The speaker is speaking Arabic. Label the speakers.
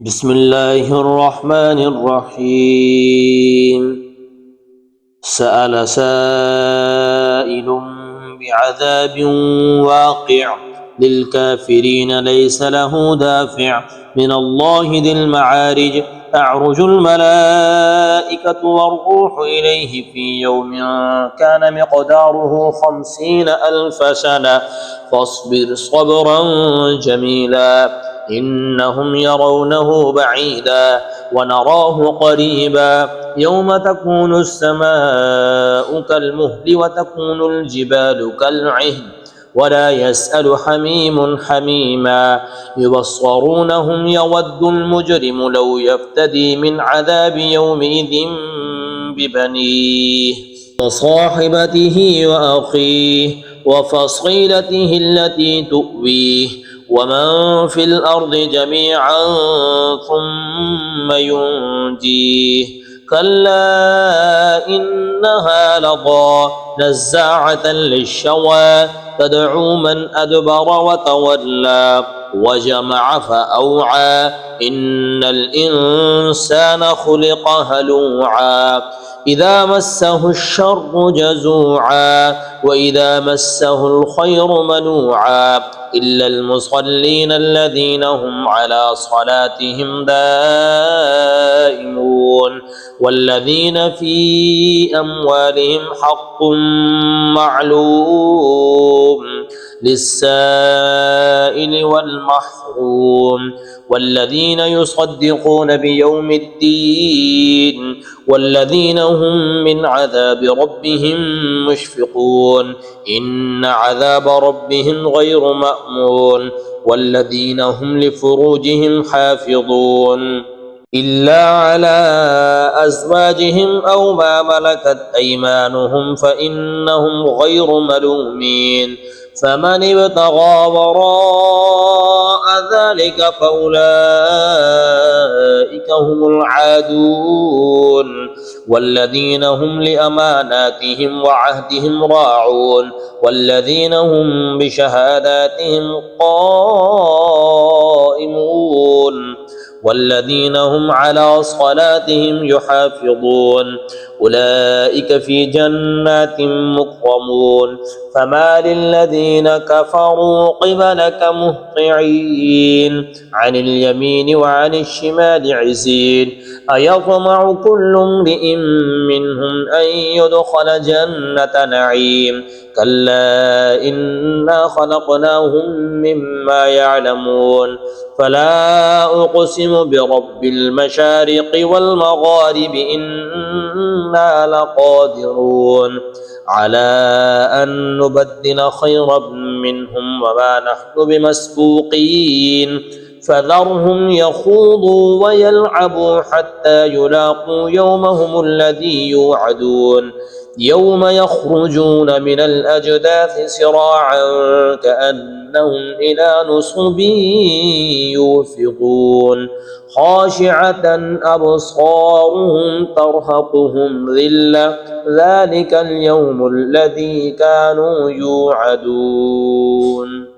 Speaker 1: بسم الله الرحمن الرحيم. سأل سائل بعذاب واقع للكافرين ليس له دافع من الله ذي المعارج. تعرج الملائكة والروح إليه في يوم كان مقداره 50,000 سنة فاصبر صبرا جميلا إنهم يرونه بعيدا ونراه قريبا يوم تكون السماء كالمهل وتكون الجبال كالعهن ولا يسأل حميم حميما يبصرونهم يود المجرم لو يفتدي من عذاب يومئذ ببنيه وصاحبته وأخيه وفصيلته التي تؤويه ومن في الأرض جميعا ثم ينجيه كلا إنها لظى نزاعة للشوى تدعو من أدبر وتولى وجمع فأوعى إن الإنسان خلق هلوعا إذا مسه الشر جزوعا وإذا مسه الخير منوعا إلا المصلين الذين هم على صلاتهم دائمون والذين في أموالهم حق معلوم للسائل والمحروم والذين يصدقون بيوم الدين والذين هم من عذاب ربهم مشفقون إن عذاب ربهم غير مأمون والذين هم لفروجهم حافظون إلا على أزواجهم أو ما ملكت أيمانهم فإنهم غير ملومين فمن ابتغى وراء ذلك فأولئك هم العادون والذين هم لأماناتهم وعهدهم راعون والذين هم بشهاداتهم قائمون والذين هم على صلاتهم يحافظون أولئك في جنات مكرمون فما للذين كفروا قبلك مهطعين عن اليمين وعن الشمال عزين أيطمع كل امرئ منهم أن يدخل جنة نعيم كلا إنا خلقناهم مما يعلمون فلا أقسم برب المشارق والمغارب إنا لقادرون على أن نبدل خيرا منهم وما نحن بمسبوقين فذرهم يخوضوا ويلعبوا حتى يلاقوا يومهم الذي يوعدون يوم يخرجون من الأجداث سراعا كأنهم إلى نصب يوفضون خاشعة أبصارهم ترهقهم ذلة ذلك اليوم الذي كانوا يوعدون.